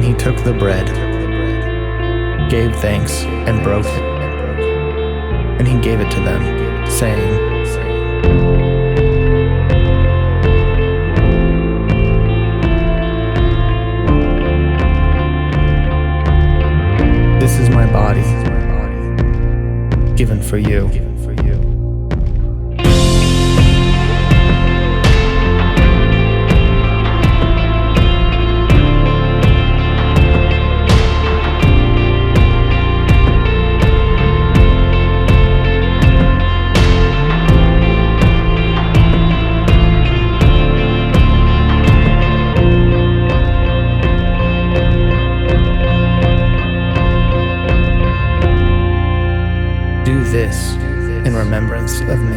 he took the bread, gave thanks, and broke it. And he gave it to them, saying, "This is my body, given for you." Do this in remembrance of me.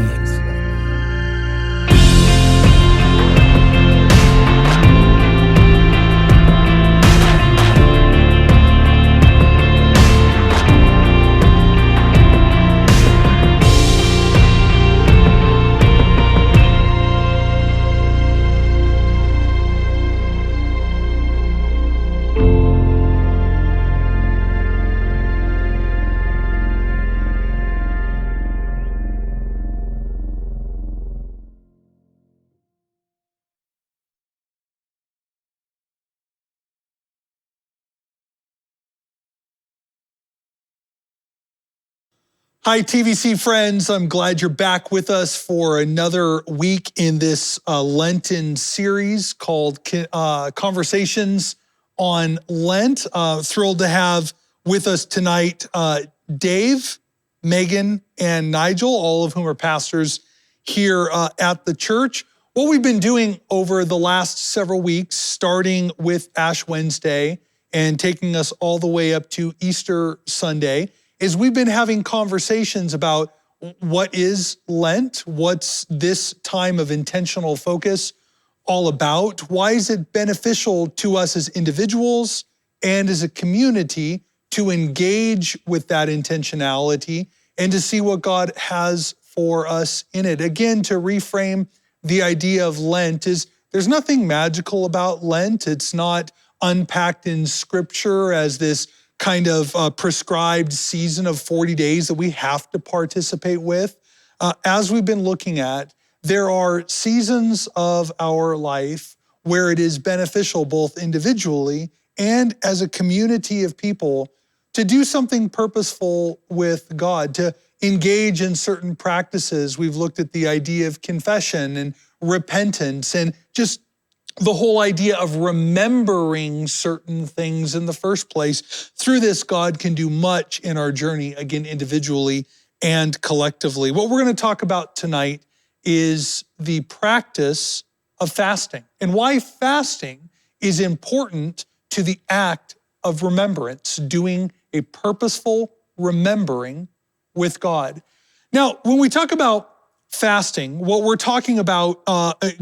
Hi, TVC friends. I'm glad you're back with us for another week in this Lenten series called Conversations on Lent. Thrilled to have with us tonight Dave, Megan, and Nigel, all of whom are pastors here at the church. What we've been doing over the last several weeks, starting with Ash Wednesday and taking us all the way up to Easter Sunday, is we've been having conversations about what is Lent, what's this time of intentional focus all about, why is it beneficial to us as individuals and as a community to engage with that intentionality and to see what God has for us in it. Again, to reframe the idea of Lent is there's nothing magical about Lent. It's not unpacked in Scripture as this kind of prescribed season of 40 days that we have to participate with. As we've been looking at, there are seasons of our life where it is beneficial both individually and as a community of people to do something purposeful with God, to engage in certain practices. We've looked at the idea of confession and repentance and just the whole idea of remembering certain things in the first place. Through this, God can do much in our journey, again, individually and collectively. What we're going to talk about tonight is the practice of fasting and why fasting is important to the act of remembrance, doing a purposeful remembering with God. Now, when we talk about fasting, what we're talking about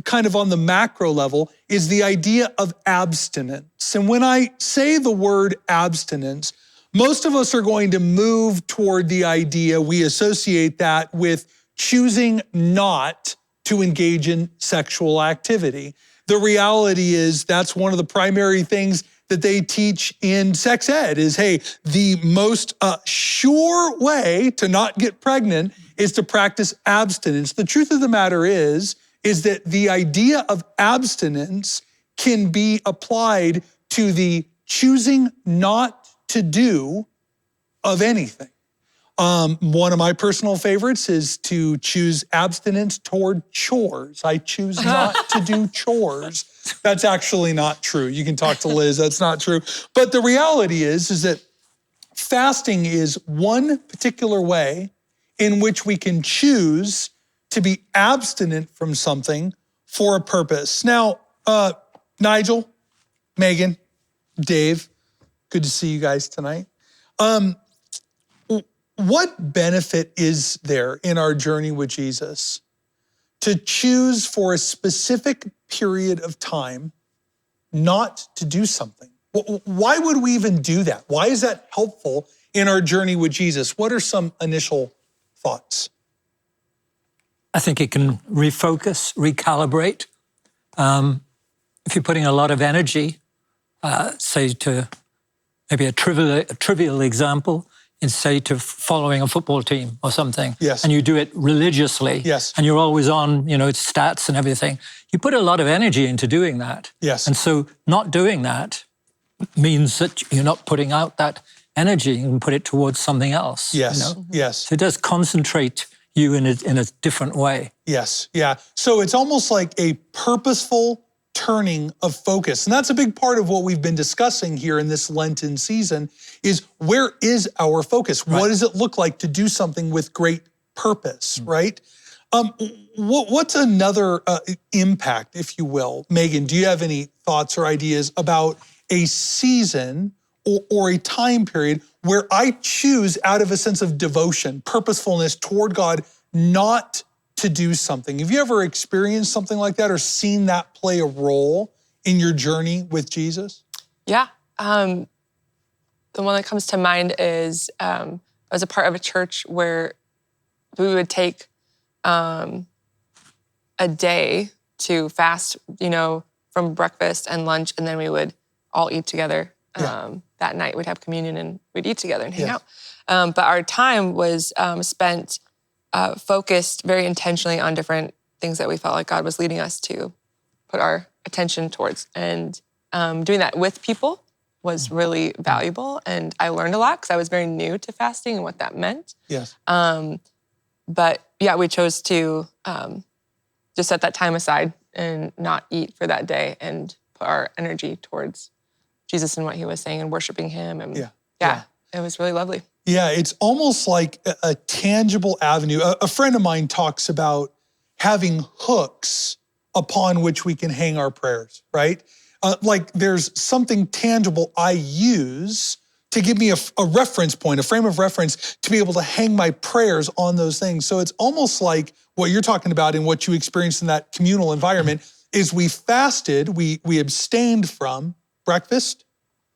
kind of on the macro level is the idea of abstinence. And when I say the word abstinence, most of us are going to move toward the idea, we associate that with choosing not to engage in sexual activity. The reality is that's one of the primary things that they teach in sex ed is, hey, the most sure way to not get pregnant is to practice abstinence. The truth of the matter is that the idea of abstinence can be applied to the choosing not to do of anything. One of my personal favorites is to choose abstinence toward chores. I choose not to do chores. That's actually not true. You can talk to Liz, that's not true. But the reality is that fasting is one particular way in which we can choose to be abstinent from something for a purpose. Now, Nigel, Megan, Dave, good to see you guys tonight. What benefit is there in our journey with Jesus to choose for a specific period of time not to do something? Why would we even do that? Why is that helpful in our journey with Jesus? What are some initial thoughts? I think it can refocus, recalibrate. If you're putting a lot of energy say to maybe a trivial example, in say to following a football team or something, Yes. and you do it religiously, Yes. and you're always on, stats and everything, you put a lot of energy into doing that. Yes. And so not doing that means that you're not putting out that energy and put it towards something else. Yes. Yes. So it does concentrate you in a different way. Yes. Yeah. So it's almost like a purposeful turning of focus. And that's a big part of what we've been discussing here in this Lenten season is where is our focus? Right. What does it look like to do something with great purpose, right? What's another impact, if you will? Megan, do you have any thoughts or ideas about a season or a time period where I choose out of a sense of devotion, purposefulness toward God, not to do something? Have you ever experienced something like that or seen that play a role in your journey with Jesus? Yeah. The one that comes to mind is I was a part of a church where we would take a day to fast, from breakfast and lunch, and then we would all eat together. That night we'd have communion and we'd eat together and hang out. But our time was spent focused very intentionally on different things that we felt like God was leading us to put our attention towards. And doing that with people was really valuable. And I learned a lot because I was very new to fasting and what that meant. Yes. But yeah, we chose to just set that time aside and not eat for that day and put our energy towards Jesus and what he was saying and worshiping him. And yeah, it was really lovely. Yeah, it's almost like a tangible avenue. A friend of mine talks about having hooks upon which we can hang our prayers, right? Like there's something tangible I use to give me a reference point, a frame of reference to be able to hang my prayers on those things. So it's almost like what you're talking about and what you experienced in that communal environment is we fasted, we abstained from breakfast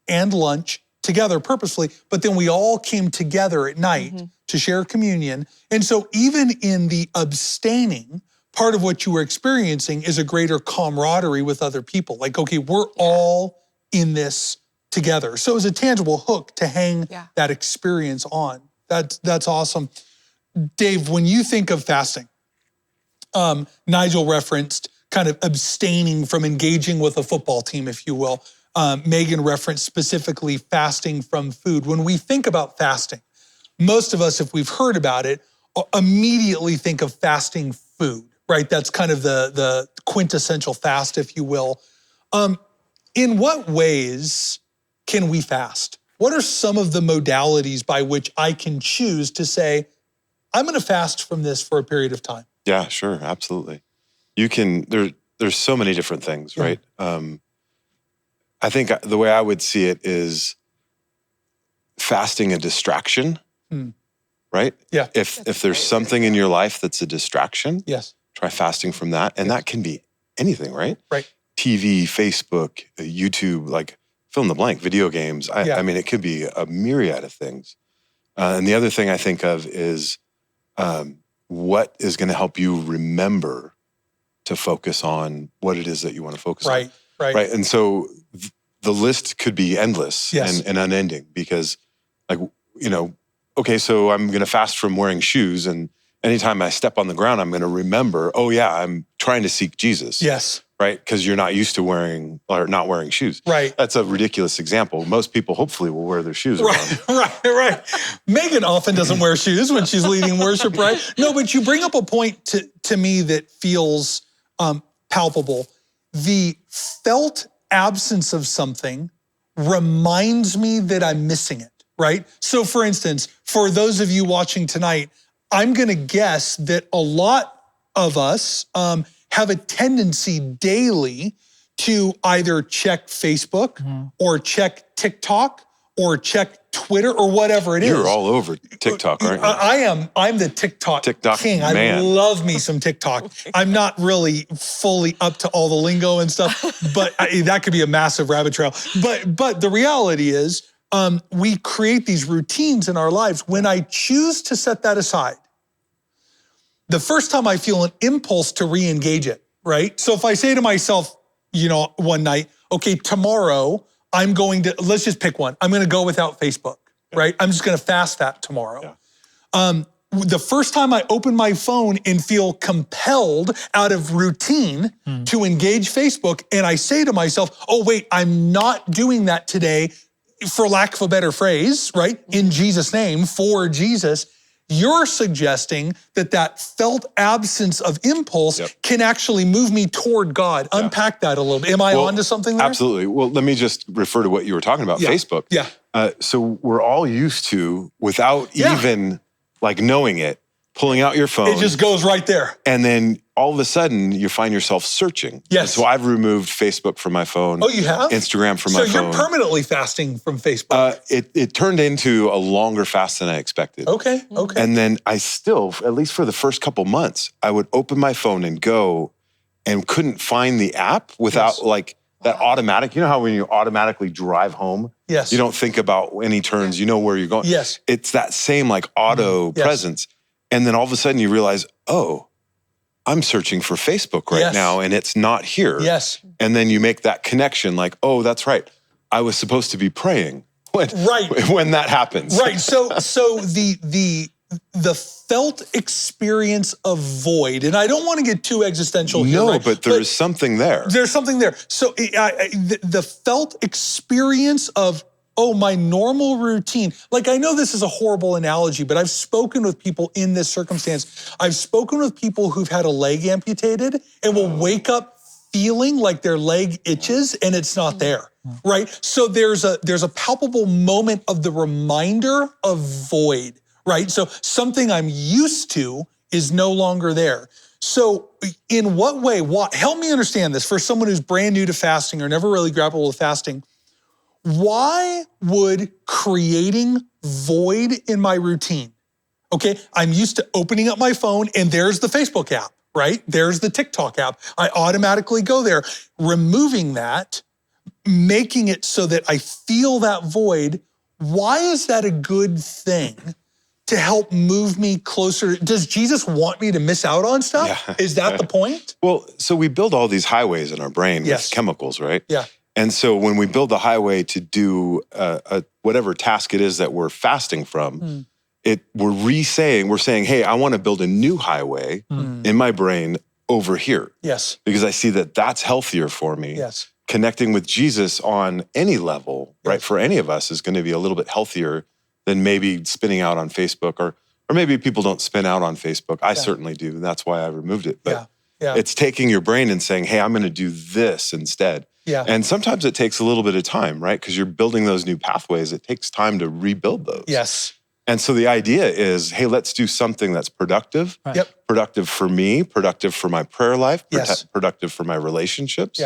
and lunch together purposefully, but then we all came together at night to share communion. And so even in the abstaining, part of what you were experiencing is a greater camaraderie with other people. Like, okay, we're all in this together. So it was a tangible hook to hang that experience on. That's awesome. Dave, when you think of fasting, Nigel referenced kind of abstaining from engaging with a football team, if you will. Megan referenced specifically fasting from food. When we think about fasting, most of us, if we've heard about it, immediately think of fasting food, right? That's kind of the quintessential fast, if you will. In what ways can we fast? What are some of the modalities by which I can choose to say, I'm going to fast from this for a period of time? Yeah, sure, absolutely. You can, there's so many different things, right? I think the way I would see it is fasting a distraction, right? Yeah. If there's something in your life that's a distraction, yes, try fasting from that. And that can be anything, right? Right. TV, Facebook, YouTube, like fill in the blank, video games. I mean, it could be a myriad of things. And the other thing I think of is what is going to help you remember to focus on what it is that you want to focus on. Right. And so the list could be endless and unending because okay, so I'm going to fast from wearing shoes, and anytime I step on the ground, I'm going to remember, oh yeah, I'm trying to seek Jesus. Yes. Right? Because you're not used to wearing or not wearing shoes. Right. That's a ridiculous example. Most people hopefully will wear their shoes around. Right. Megan often doesn't wear shoes when she's leading worship, right? No, but you bring up a point to me that feels palpable. The felt absence of something reminds me that I'm missing it, right? So for instance, for those of you watching tonight, I'm gonna guess that a lot of us have a tendency daily to either check Facebook or check TikTok or check Twitter or whatever it is. You're all over TikTok, aren't you? I'm the TikTok king. Man. I love me some TikTok. I'm not really fully up to all the lingo and stuff, but that could be a massive rabbit trail. But the reality is we create these routines in our lives. When I choose to set that aside, the first time I feel an impulse to re-engage it, right? So if I say to myself, one night, okay, tomorrow I'm going to, let's just pick one. I'm going to go without Facebook, right? I'm just going to fast that tomorrow. The first time I open my phone and feel compelled out of routine to engage Facebook, and I say to myself, oh, wait, I'm not doing that today, for lack of a better phrase, right? In Jesus' name, for Jesus, you're suggesting that felt absence of impulse can actually move me toward God. Unpack that a little bit. Am I on to something there? Absolutely. Well, let me just refer to what you were talking about, Facebook. So we're all used to, without even like knowing it, pulling out your phone. It just goes right there. And then all of a sudden you find yourself searching. And so I've removed Facebook from my phone. Oh, you have? Instagram from my phone. So you're permanently fasting from Facebook. It turned into a longer fast than I expected. Okay. And then I still, at least for the first couple months, I would open my phone and go and couldn't find the app without like that automatic, you know how when you automatically drive home, you don't think about any turns, you know where you're going. It's that same like auto presence. And then all of a sudden you realize, oh, I'm searching for Facebook right now and it's not here. And then you make that connection like, oh, that's right. I was supposed to be praying when that happens. So the felt experience of void, and I don't want to get too existential here. No, but there is something there. There's something there. So the felt experience of, oh, my normal routine. Like, I know this is a horrible analogy, but I've spoken with people in this circumstance. I've spoken with people who've had a leg amputated and will wake up feeling like their leg itches and it's not there, right? So there's a palpable moment of the reminder of void, right? So something I'm used to is no longer there. So in what way, help me understand this for someone who's brand new to fasting or never really grappled with fasting. Why would creating void in my routine? Okay, I'm used to opening up my phone and there's the Facebook app, right? There's the TikTok app. I automatically go there. Removing that, making it so that I feel that void. Why is that a good thing to help move me closer? Does Jesus want me to miss out on stuff? Is that the point? Well, so we build all these highways in our brain with chemicals, right? And so when we build the highway to do whatever task it is that we're fasting from, we're saying, hey, I want to build a new highway in my brain over here. Because I see that that's healthier for me. Connecting with Jesus on any level, right, for any of us is going to be a little bit healthier than maybe spinning out on Facebook, or maybe people don't spin out on Facebook. I certainly do. And that's why I removed it. But it's taking your brain and saying, hey, I'm going to do this instead. And sometimes it takes a little bit of time, right? Because you're building those new pathways. It takes time to rebuild those. And so the idea is, hey, let's do something that's productive, productive for me, productive for my prayer life, productive for my relationships.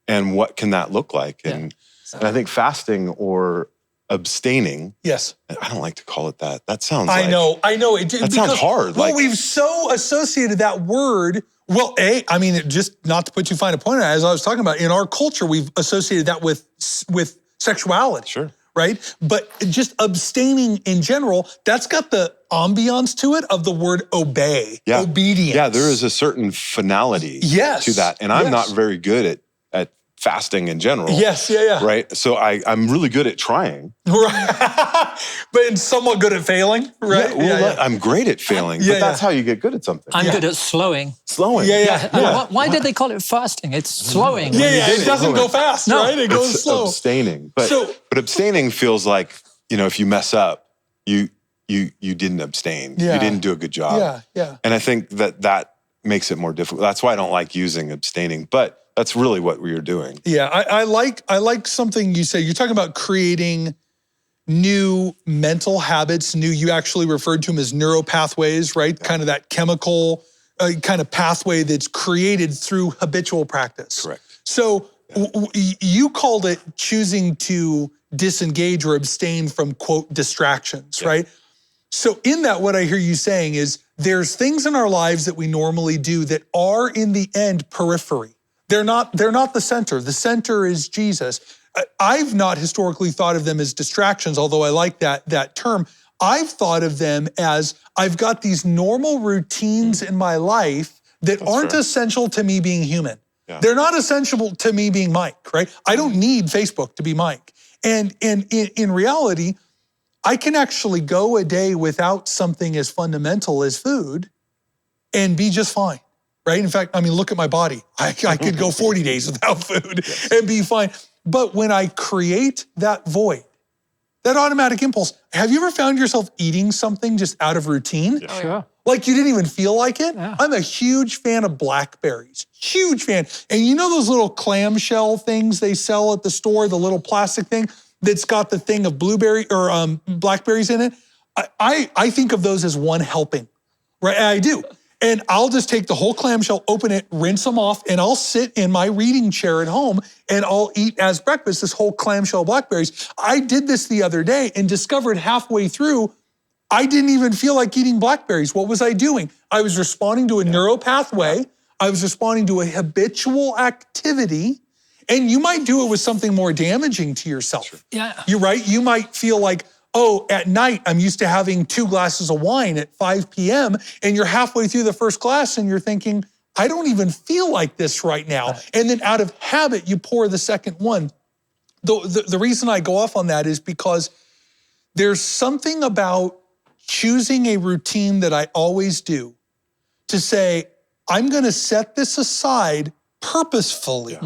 And what can that look like? And I think fasting or abstaining. I don't like to call it that. That sounds I know. That sounds hard. Well, we've so associated that word. Well, just not to put too fine a point on it, as I was talking about, in our culture, we've associated that with sexuality. Right? But just abstaining in general, that's got the ambiance to it of the word obey, obedience. There is a certain finality to that. And I'm not very good at fasting in general. Right? So I'm really good at trying. But somewhat good at failing, right? I'm great at failing, but that's how you get good at something. I'm good at slowing. Why did they call it fasting? It's slowing. It doesn't go fast, right? It goes slow. Abstaining. But abstaining feels like, if you mess up, you didn't abstain. You didn't do a good job. And I think that makes it more difficult. That's why I don't like using abstaining, but that's really what we are doing. I like something you say. You're talking about creating new mental habits, you actually referred to them as neuropathways, right? Kind of that chemical kind of pathway that's created through habitual practice. Correct. So you called it choosing to disengage or abstain from, quote, distractions, right? So in that, what I hear you saying is there's things in our lives that we normally do that are in the end periphery. They're not the center. The center is Jesus. I've not historically thought of them as distractions, although I like that term. I've thought of them as I've got these normal routines in my life that aren't essential to me being human. Yeah. They're not essential to me being Mike, right? I don't need Facebook to be Mike. And in reality, I can actually go a day without something as fundamental as food and be just fine, right? In fact, I mean, look at my body. I could go 40 days without food and be fine. But when I create that void, that automatic impulse, have you ever found yourself eating something just out of routine? Yeah. Sure. Like you didn't even feel like it? Yeah. I'm a huge fan of blackberries, huge fan. And you know those little clamshell things they sell at the store, the little plastic thing that's got the thing of blueberry or blackberries in it? I think of those as one helping, right? I do. And I'll just take the whole clamshell, open it, rinse them off, and I'll sit in my reading chair at home and I'll eat as breakfast this whole clamshell blackberries. I did this the other day and discovered halfway through, I didn't even feel like eating blackberries. What was I doing? I was responding to a neuropathway. I was responding to a habitual activity. And you might do it with something more damaging to yourself. Yeah. You're right. You might feel like, oh, at night, I'm used to having 2 glasses of wine at 5 p.m. And you're halfway through the first glass and you're thinking, I don't even feel like this right now. And then out of habit, you pour the second one. The reason I go off on that is because there's something about choosing a routine that I always do to say, I'm going to set this aside purposefully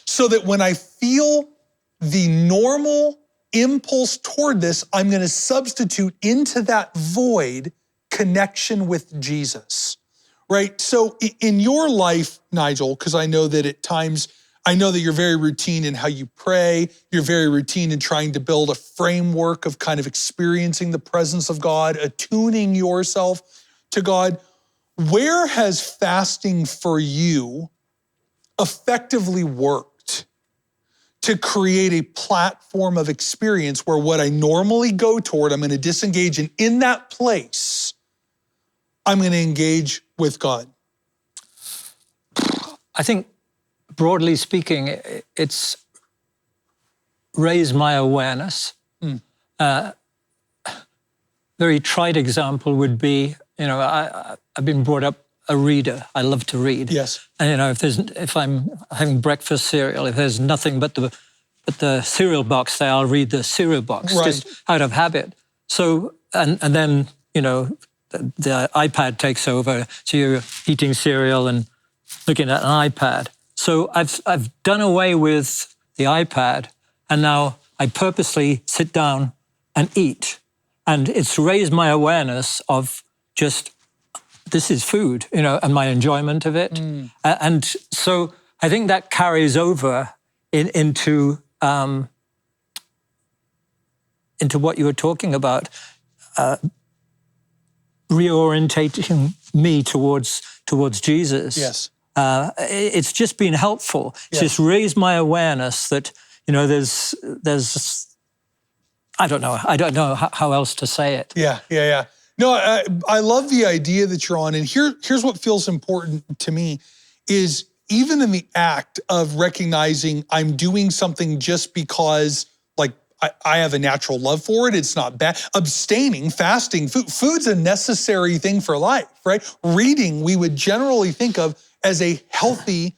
so that when I feel the normal impulse toward this, I'm going to substitute into that void connection with Jesus, right? So in your life, Nigel, because I know that at times, I know that you're very routine in how you pray. You're very routine in trying to build a framework of kind of experiencing the presence of God, attuning yourself to God. Where has fasting for you effectively worked to create a platform of experience where what I normally go toward, I'm going to disengage, and in that place, I'm going to engage with God? I think, broadly speaking, it's raised my awareness. Very trite example would be, I've been brought up a reader. I love to read. Yes. And if I'm having breakfast cereal, if there's nothing but the cereal box there, I'll read the cereal box just out of habit. So and then the iPad takes over, so you're eating cereal and looking at an iPad. So I've done away with the iPad, and now I purposely sit down and eat. And it's raised my awareness of just, this is food, and my enjoyment of it. And so I think that carries over into what you were talking about, reorientating me towards Jesus. Yes. It's just been helpful. It's just raised my awareness that, there's I don't know how else to say it. Yeah. No, I love the idea that you're on. And here's what feels important to me is even in the act of recognizing I'm doing something just because I have a natural love for it. It's not bad. Abstaining, fasting, food's a necessary thing for life, right? Reading, we would generally think of as a healthy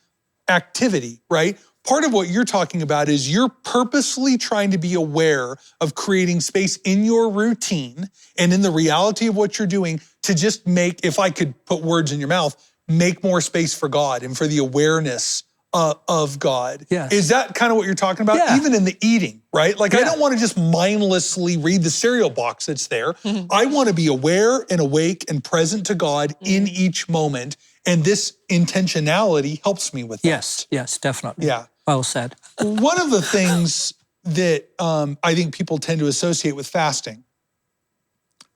activity, right? Part of what you're talking about is you're purposely trying to be aware of creating space in your routine and in the reality of what you're doing to just make, if I could put words in your mouth, make more space for God and for the awareness of God. Yes. Is that kind of what you're talking about? Yeah. Even in the eating, right? I don't want to just mindlessly read the cereal box that's there. I want to be aware and awake and present to God in each moment. And this intentionality helps me with that. Yes, definitely. Yeah. Well said. One of the things that I think people tend to associate with fasting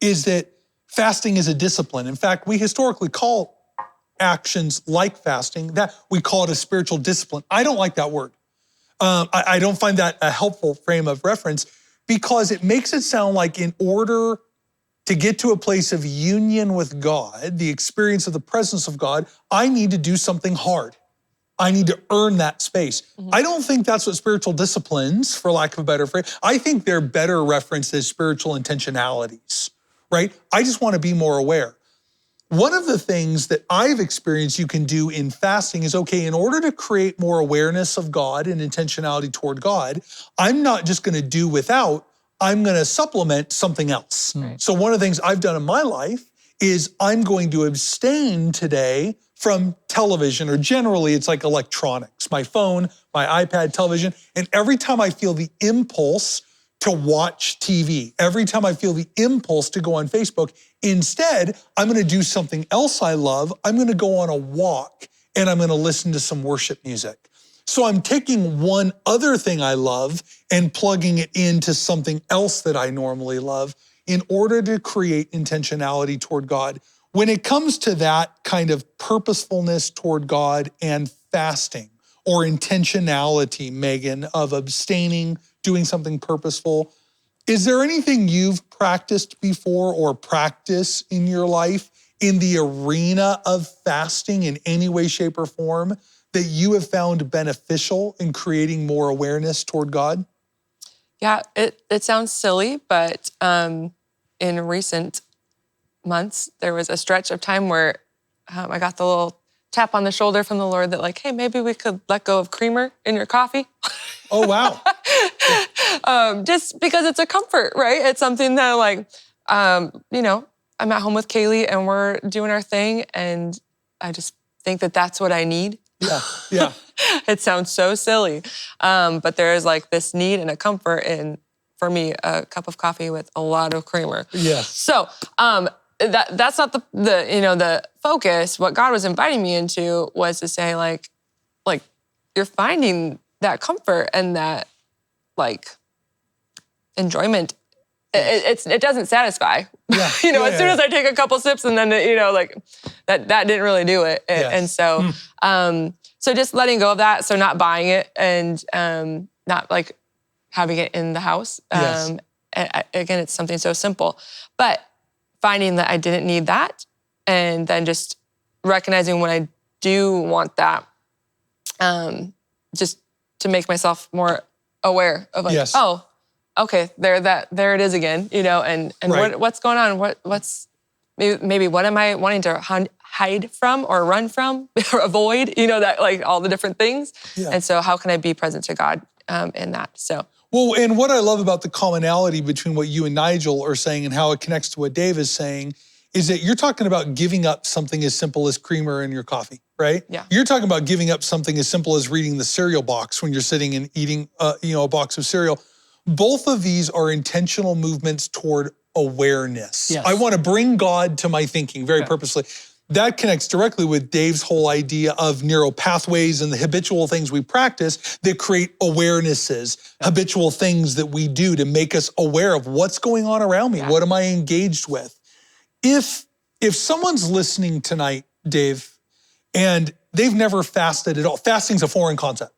is that fasting is a discipline. In fact, we historically call actions like fasting, that we call it a spiritual discipline. I don't like that word. I don't find that a helpful frame of reference because it makes it sound like in order to get to a place of union with God, the experience of the presence of God, I need to do something hard. I need to earn that space. I don't think that's what spiritual disciplines, for lack of a better phrase, I think they're better referenced as spiritual intentionalities, right? I just want to be more aware. one of the things that I've experienced you can do in fasting is, okay, in order to create more awareness of God and intentionality toward God, I'm not just going to do without, I'm going to supplement something else. Right. So one of the things I've done in my life is I'm going to abstain today from television, or generally it's like electronics, my phone, my iPad, television. And every time I feel the impulse to watch TV, every time I feel the impulse to go on Facebook, instead, I'm going to do something else I love. I'm going to go on a walk and I'm going to listen to some worship music. So I'm taking one other thing I love and plugging it into something else that I normally love in order to create intentionality toward God. When it comes to that kind of purposefulness toward God and fasting, or intentionality, Megan, of abstaining, doing something purposeful, is there anything you've practiced before or practice in your life in the arena of fasting in any way, shape, or form that you have found beneficial in creating more awareness toward God? Yeah, it sounds silly, but in recent months, there was a stretch of time where I got the little tap on the shoulder from the Lord that like, hey, maybe we could let go of creamer in your coffee. Oh, wow. Just because it's a comfort, right? It's something that like, you know, I'm at home with Kaylee and we're doing our thing and I just think that that's what I need. Yeah, yeah. It sounds so silly. But there is like this need and a comfort in, for me, a cup of coffee with a lot of creamer. Yeah. So that's not the focus. What God was inviting me into was to say like you're finding that comfort and that like enjoyment. It doesn't satisfy. Yeah. You know, as soon as I take a couple sips and then like that didn't really do it. Yes. And so so just letting go of that. So not buying it and not like having it in the house. Yes. Again, it's something so simple, but finding that I didn't need that, and then just recognizing when I do want that, just to make myself more aware of like, yes. oh, okay, there it is again, you know, and right. what's going on? What's maybe what am I wanting to hide from or run from or avoid? You know, that like all the different things. Yeah. And so how can I be present to God in that? So. Well, and what I love about the commonality between what you and Nigel are saying and how it connects to what Dave is saying is that you're talking about giving up something as simple as creamer in your coffee, right? Yeah. You're talking about giving up something as simple as reading the cereal box when you're sitting and eating, a box of cereal. Both of these are intentional movements toward awareness. Yes. I want to bring God to my thinking very purposely. That connects directly with Dave's whole idea of neuropathways and the habitual things we practice that create awarenesses, habitual things that we do to make us aware of what's going on around me. What am I engaged with? If someone's listening tonight, Dave, and they've never fasted at all, fasting's a foreign concept.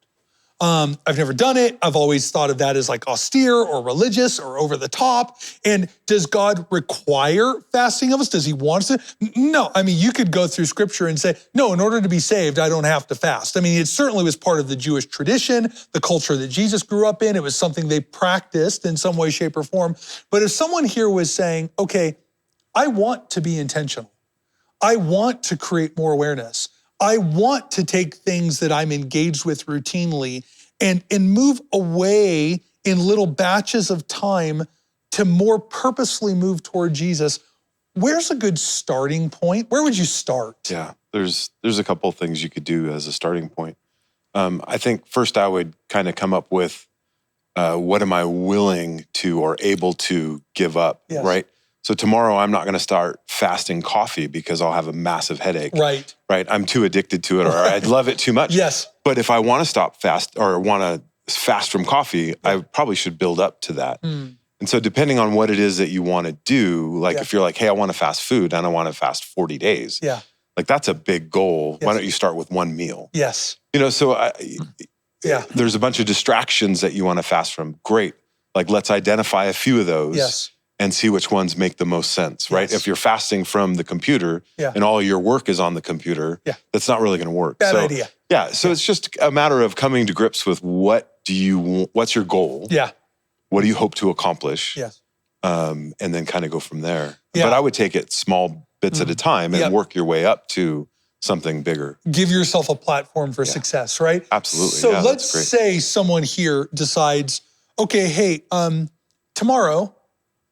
I've never done it. I've always thought of that as like austere or religious or over the top. And does God require fasting of us? Does he want us to? No. I mean, you could go through scripture and say, no, in order to be saved, I don't have to fast. I mean, it certainly was part of the Jewish tradition, the culture that Jesus grew up in. It was something they practiced in some way, shape, or form. But if someone here was saying, okay, I want to be intentional. I want to create more awareness. I want to take things that I'm engaged with routinely and move away in little batches of time to more purposefully move toward Jesus. Where's a good starting point? Where would you start? Yeah, there's a couple of things you could do as a starting point. I think first I would kind of come up with what am I willing to or able to give up, right? So tomorrow I'm not going to start fasting coffee because I'll have a massive headache. Right. I'm too addicted to it or I'd love it too much. Yes. But if I want to stop fast or want to fast from coffee, I probably should build up to that. And so depending on what it is that you want to do, like if you're like, hey, I want to fast food and I want to fast 40 days. Yeah. Like that's a big goal. Why don't you start with one meal? Yes. You know, so there's a bunch of distractions that you want to fast from. Great. Like let's identify a few of those. Yes. And see which ones make the most sense, right? If you're fasting from the computer and all your work is on the computer, that's not really gonna work. Bad idea. Yeah, so it's just a matter of coming to grips with what's your goal? Yeah. What do you hope to accomplish? Yes. And then kind of go from there. Yeah. But I would take it small bits at a time and work your way up to something bigger. Give yourself a platform for success, right? Absolutely. So yeah, let's that's great. say someone here decides, okay, hey, tomorrow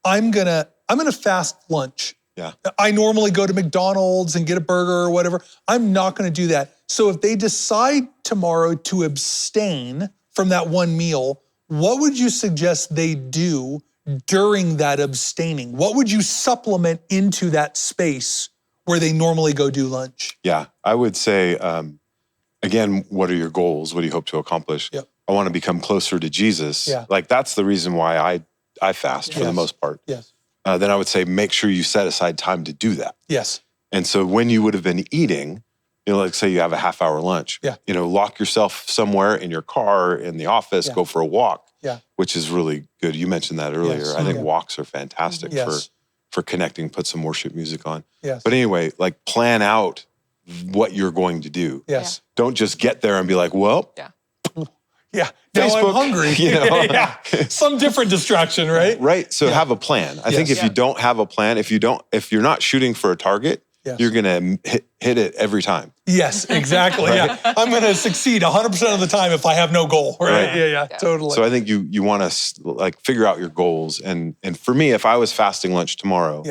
I'm gonna fast lunch. Yeah. I normally go to McDonald's and get a burger or whatever. I'm not gonna do that. So if they decide tomorrow to abstain from that one meal, what would you suggest they do during that abstaining? What would you supplement into that space where they normally go do lunch? Yeah, I would say, again, what are your goals? What do you hope to accomplish? Yep. I want to become closer to Jesus. Yeah. Like that's the reason why I fast for the most part. Yes. Then I would say, make sure you set aside time to do that. Yes. And so when you would have been eating, like say you have a half-hour lunch, lock yourself somewhere in your car, in the office, go for a walk, which is really good. You mentioned that earlier. Yes. I think walks are fantastic for connecting, put some worship music on. Yes. But anyway, like plan out what you're going to do. Yes. Don't just get there and be like, well, yeah, now Facebook, I'm hungry. Some different distraction, right? Right. So have a plan. I think if you don't have a plan, if you're not shooting for a target, you're gonna hit it every time. Yes, exactly. Yeah, I'm gonna succeed 100% of the time if I have no goal. Right? Yeah, totally. So I think you want to like figure out your goals. And for me, if I was fasting lunch tomorrow,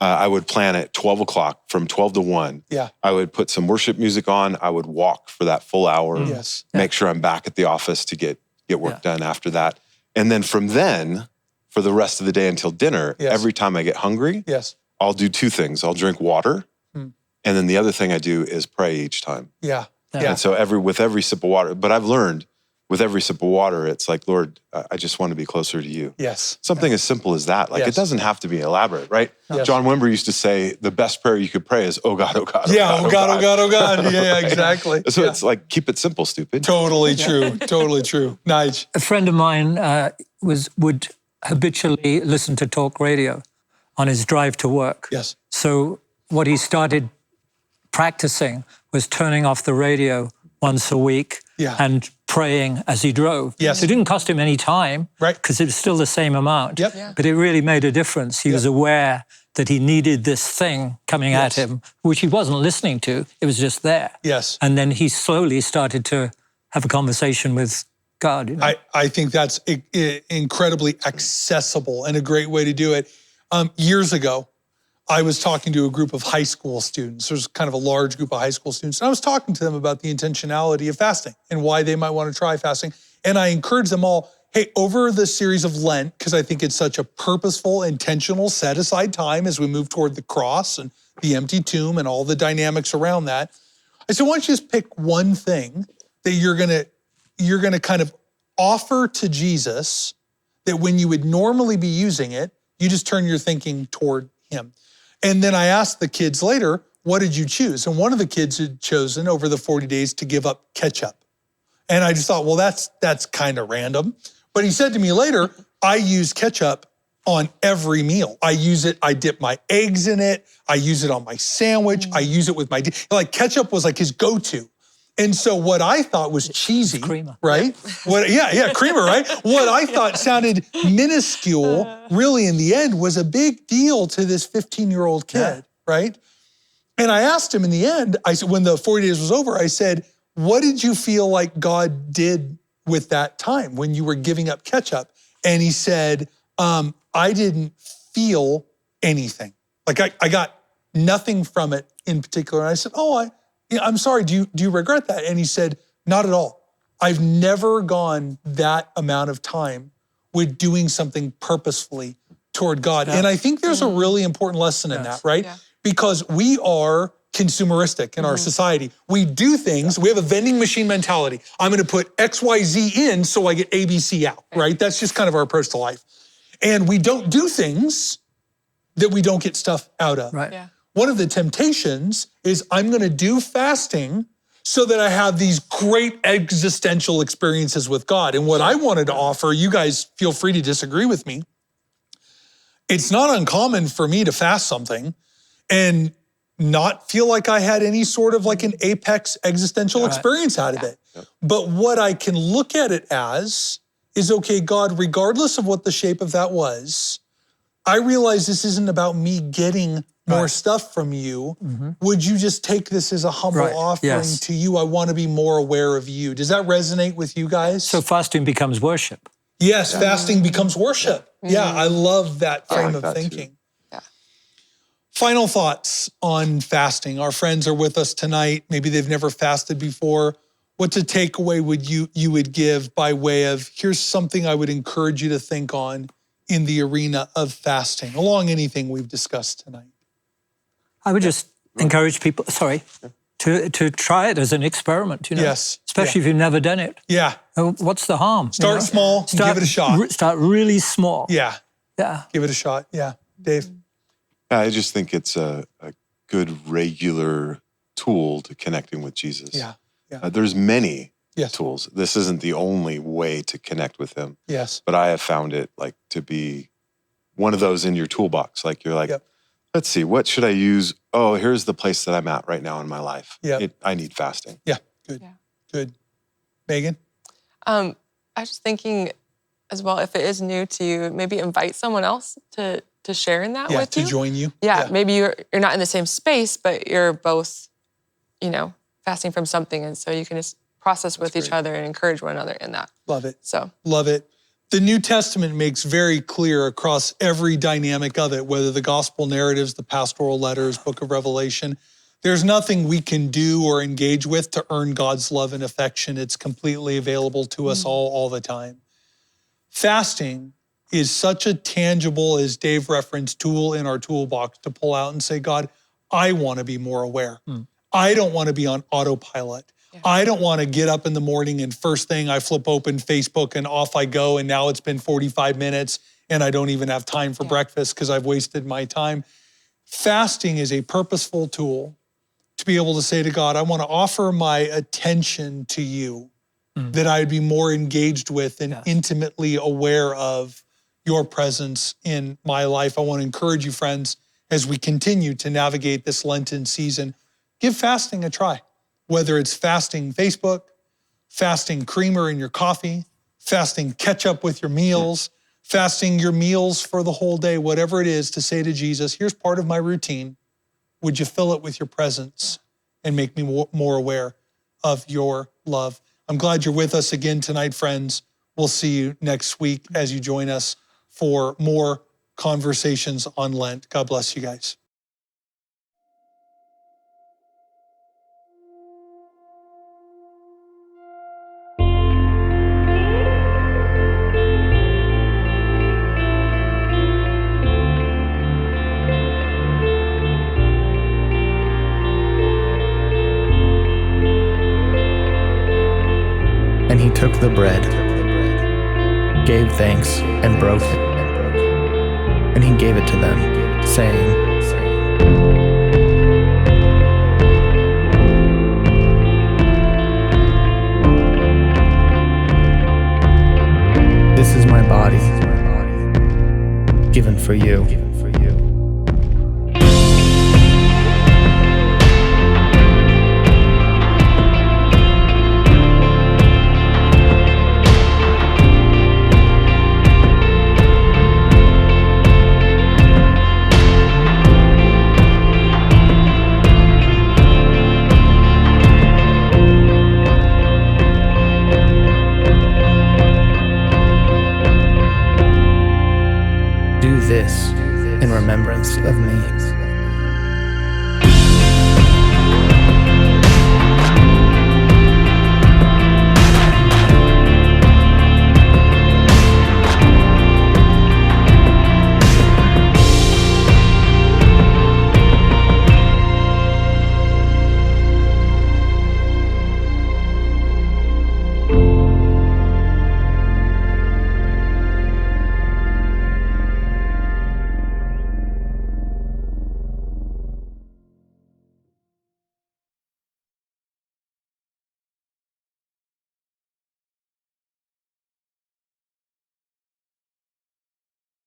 I would plan at 12 o'clock from 12 to 1. Yeah. I would put some worship music on. I would walk for that full hour. Yes. Make sure I'm back at the office to get work done after that. And then from then, for the rest of the day until dinner, every time I get hungry, I'll do two things. I'll drink water. And then the other thing I do is pray each time. Yeah. And so with every sip of water, but I've learned with every sip of water, it's like, Lord, I just want to be closer to you. Yes. Something as simple as that. Like it doesn't have to be elaborate, right? John Wimber used to say the best prayer you could pray is, oh God, oh God, oh God, oh God, oh God, oh God. Yeah, exactly. So it's like, keep it simple, stupid. Totally true. Totally true. Nige. A friend of mine would habitually listen to talk radio on his drive to work. Yes. So what he started practicing was turning off the radio once a week and praying as he drove. Yes. It didn't cost him any time, right? Because it was still the same amount. Yep. Yeah. But it really made a difference. He was aware that he needed this thing coming at him, which he wasn't listening to. It was just there. Yes. And then he slowly started to have a conversation with God. You know? I think that's incredibly accessible and a great way to do it. Years ago, I was talking to a group of high school students. There's kind of a large group of high school students. And I was talking to them about the intentionality of fasting and why they might want to try fasting. And I encouraged them all, hey, over the series of Lent, because I think it's such a purposeful, intentional, set-aside time as we move toward the cross and the empty tomb and all the dynamics around that. I said, why don't you just pick one thing that you're gonna kind of offer to Jesus that when you would normally be using it, you just turn your thinking toward him. And then I asked the kids later, what did you choose? And one of the kids had chosen over the 40 days to give up ketchup. And I just thought, well, that's kind of random. But he said to me later, I use ketchup on every meal. I use it, I dip my eggs in it. I use it on my sandwich. I use it with my, like ketchup was like his go-to. And so what I thought was cheesy, creamer. Right? Creamer, right? What I thought sounded minuscule, really in the end, was a big deal to this 15-year-old kid, right? And I asked him in the end, I said, when the 40 days was over, I said, what did you feel like God did with that time when you were giving up ketchup? And he said, I didn't feel anything. Like I got nothing from it in particular. And I said, I'm sorry, do you regret that? And he said, not at all. I've never gone that amount of time with doing something purposefully toward God. And I think there's a really important lesson in that, right? Yeah. Because we are consumeristic in our society. We do things, we have a vending machine mentality. I'm gonna put XYZ in so I get ABC out, right? That's just kind of our approach to life. And we don't do things that we don't get stuff out of. Right. Yeah. One of the temptations is I'm gonna do fasting so that I have these great existential experiences with God. And what I wanted to offer, you guys feel free to disagree with me. It's not uncommon for me to fast something and not feel like I had any sort of like an apex existential experience out of it. But what I can look at it as is, okay, God, regardless of what the shape of that was, I realize this isn't about me getting more stuff from you. Would you just take this as a humble offering to you? I want to be more aware of you. Does that resonate with you guys? So fasting becomes worship. Yes, fasting becomes worship. Yeah, I love that frame of thinking. Yeah. Final thoughts on fasting. Our friends are with us tonight. Maybe they've never fasted before. What's a takeaway you would give by way of, here's something I would encourage you to think on in the arena of fasting, along anything we've discussed tonight? I would just encourage people, to try it as an experiment, Yes. Especially if you've never done it. Yeah. What's the harm? Start small, and give it a shot. Start really small. Yeah. Yeah. Give it a shot. Yeah. Dave? I just think it's a good regular tool to connecting with Jesus. Yeah. There's many Yes. tools. This isn't the only way to connect with him. Yes. But I have found it like to be one of those in your toolbox. Like you're like, let's see, what should I use? Oh, here's the place that I'm at right now in my life. Yeah. I need fasting. Yeah. Good. Yeah. Good. Megan? I was just thinking as well, if it is new to you, maybe invite someone else to share in that with you. To join you. Yeah, maybe you're not in the same space, but you're both, fasting from something. And so you can just process with each other and encourage one another in that. Love it. So Love it. The New Testament makes very clear across every dynamic of it, whether the gospel narratives, the pastoral letters, book of Revelation, there's nothing we can do or engage with to earn God's love and affection. It's completely available to us all the time. Fasting is such a tangible, as Dave referenced, tool in our toolbox to pull out and say, God, I want to be more aware. I don't want to be on autopilot. I don't want to get up in the morning and first thing I flip open Facebook and off I go, and now it's been 45 minutes and I don't even have time for breakfast because I've wasted my time. Fasting is a purposeful tool to be able to say to God, I want to offer my attention to you, that I'd be more engaged with and intimately aware of your presence in my life. I want to encourage you, friends, as we continue to navigate this Lenten season, give fasting a try. Whether it's fasting Facebook, fasting creamer in your coffee, fasting ketchup with your meals, fasting your meals for the whole day, whatever it is, to say to Jesus, here's part of my routine. Would you fill it with your presence and make me more aware of your love? I'm glad you're with us again tonight, friends. We'll see you next week as you join us for more conversations on Lent. God bless you guys. And he took the bread, gave thanks, and broke it. And he gave it to them, saying, "This is my body, given for you." Do this in remembrance of me.